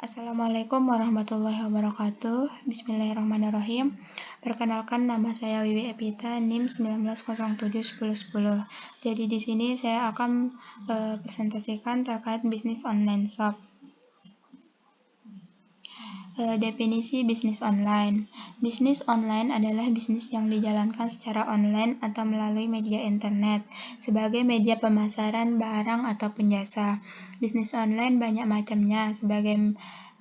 Assalamualaikum warahmatullahi wabarakatuh. Bismillahirrahmanirrahim. Perkenalkan, nama saya Wiwi Epita, NIM 19071010. Jadi di sini saya akan presentasikan terkait bisnis online shop. Definisi bisnis online. Bisnis online adalah bisnis yang dijalankan secara online atau melalui media internet sebagai media pemasaran barang ataupun jasa. Bisnis online banyak macamnya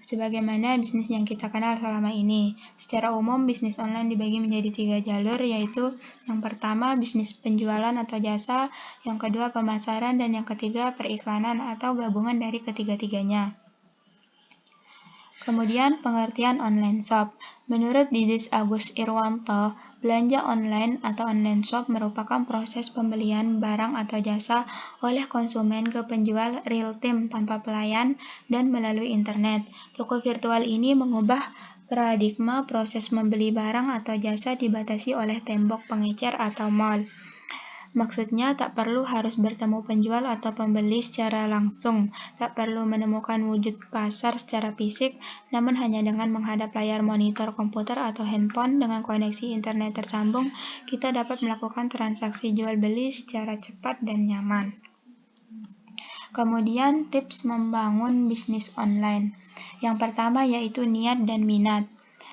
sebagaimana bisnis yang kita kenal selama ini. Secara umum, bisnis online dibagi menjadi 3 jalur, yaitu yang pertama bisnis penjualan atau jasa, yang kedua pemasaran, dan yang ketiga periklanan atau gabungan dari ketiga-tiganya. Kemudian pengertian online shop. Menurut Didis Agus Irwanto, belanja online atau online shop merupakan proses pembelian barang atau jasa oleh konsumen ke penjual real-time tanpa pelayan dan melalui internet. Toko virtual ini mengubah paradigma proses membeli barang atau jasa dibatasi oleh tembok pengecer atau mall. Maksudnya, tak perlu harus bertemu penjual atau pembeli secara langsung, tak perlu menemukan wujud pasar secara fisik, namun hanya dengan menghadap layar monitor komputer atau handphone dengan koneksi internet tersambung, kita dapat melakukan transaksi jual-beli secara cepat dan nyaman. Kemudian, tips membangun bisnis online. Yang pertama yaitu niat dan minat.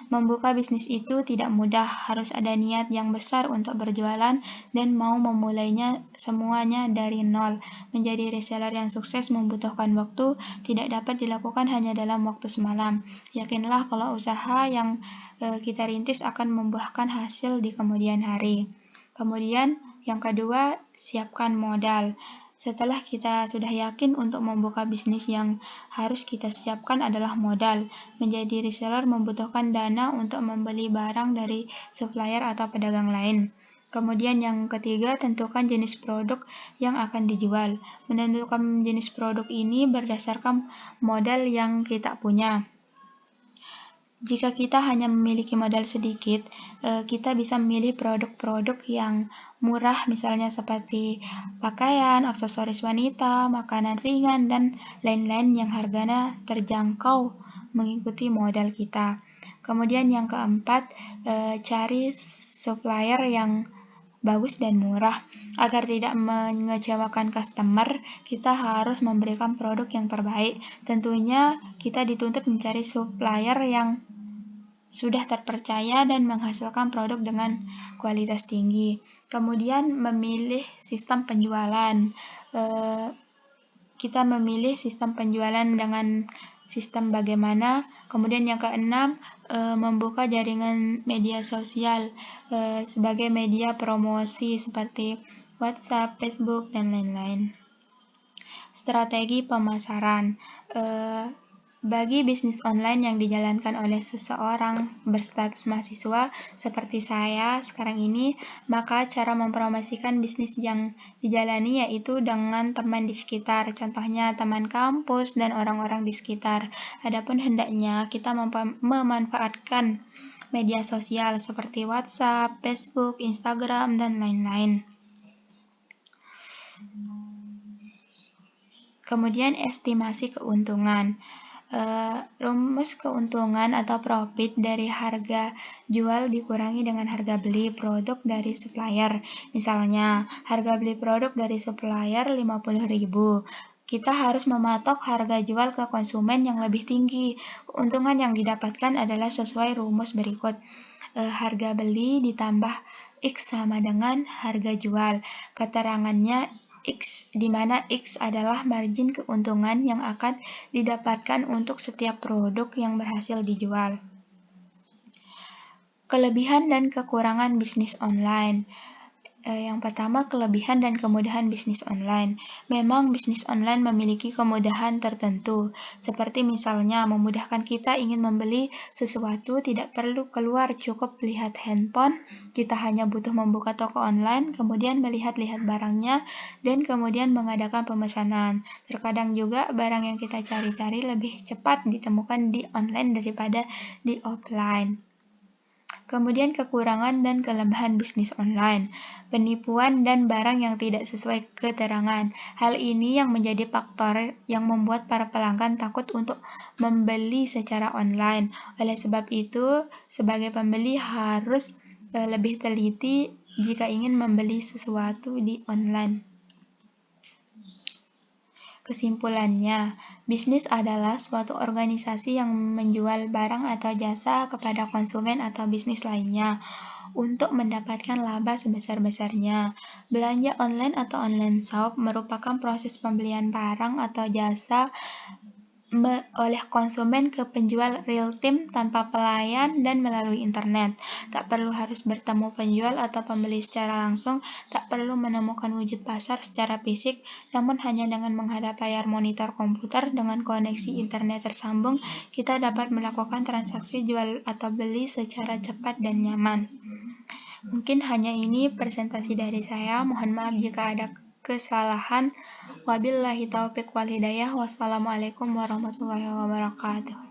Membuka bisnis itu tidak mudah, harus ada niat yang besar untuk berjualan dan mau memulainya semuanya dari nol. Menjadi reseller yang sukses membutuhkan waktu, tidak dapat dilakukan hanya dalam waktu semalam. Yakinlah kalau usaha yang kita rintis akan membuahkan hasil di kemudian hari. Kemudian yang kedua, siapkan modal. Setelah kita sudah yakin untuk membuka bisnis, yang harus kita siapkan adalah modal. Menjadi reseller membutuhkan dana untuk membeli barang dari supplier atau pedagang lain. Kemudian yang ketiga, tentukan jenis produk yang akan dijual. Menentukan jenis produk ini berdasarkan modal yang kita punya. Jika kita hanya memiliki modal sedikit, kita bisa memilih produk-produk yang murah, misalnya seperti pakaian, aksesoris wanita, makanan ringan, dan lain-lain yang harganya terjangkau mengikuti modal kita. Kemudian yang keempat, cari supplier yang bagus dan murah. Agar tidak mengecewakan customer, kita harus memberikan produk yang terbaik. Tentunya kita dituntut mencari supplier yang sudah terpercaya dan menghasilkan produk dengan kualitas tinggi. Kemudian memilih sistem penjualan. Kita memilih sistem penjualan dengan sistem bagaimana. Kemudian yang keenam, membuka jaringan media sosial sebagai media promosi seperti WhatsApp, Facebook, dan lain-lain. Strategi pemasaran. Bagi bisnis online yang dijalankan oleh seseorang berstatus mahasiswa seperti saya sekarang ini, maka cara mempromosikan bisnis yang dijalani yaitu dengan teman di sekitar, contohnya teman kampus dan orang-orang di sekitar. Adapun hendaknya kita memanfaatkan media sosial seperti WhatsApp, Facebook, Instagram, dan lain-lain. Kemudian estimasi keuntungan. Rumus keuntungan atau profit dari harga jual dikurangi dengan harga beli produk dari supplier. Misalnya, harga beli produk dari supplier 50.000. Kita harus mematok harga jual ke konsumen yang lebih tinggi. Keuntungan yang didapatkan adalah sesuai rumus berikut. Harga beli ditambah X sama dengan harga jual. Keterangannya X, di mana X adalah margin keuntungan yang akan didapatkan untuk setiap produk yang berhasil dijual. Kelebihan dan kekurangan bisnis online. Yang pertama, kelebihan dan kemudahan bisnis online. Memang bisnis online memiliki kemudahan tertentu, seperti misalnya memudahkan kita ingin membeli sesuatu, tidak perlu keluar, cukup lihat handphone, kita hanya butuh membuka toko online, kemudian melihat-lihat barangnya, dan kemudian mengadakan pemesanan. Terkadang juga barang yang kita cari-cari lebih cepat ditemukan di online daripada di offline. Kemudian kekurangan dan kelemahan bisnis online, penipuan dan barang yang tidak sesuai keterangan. Hal ini yang menjadi faktor yang membuat para pelanggan takut untuk membeli secara online. Oleh sebab itu, sebagai pembeli harus lebih teliti jika ingin membeli sesuatu di online. Kesimpulannya, bisnis adalah suatu organisasi yang menjual barang atau jasa kepada konsumen atau bisnis lainnya untuk mendapatkan laba sebesar-besarnya. Belanja online atau online shop merupakan proses pembelian barang atau jasa oleh konsumen ke penjual real-time tanpa pelayan dan melalui internet. Tak perlu harus bertemu penjual atau pembeli secara langsung, tak perlu menemukan wujud pasar secara fisik, namun hanya dengan menghadap layar monitor komputer dengan koneksi internet tersambung, kita dapat melakukan transaksi jual atau beli secara cepat dan nyaman. Mungkin hanya ini presentasi dari saya, mohon maaf jika ada kesalahan. Wabillahi taufiq wal hidayah. Wassalamualaikum warahmatullahi wabarakatuh.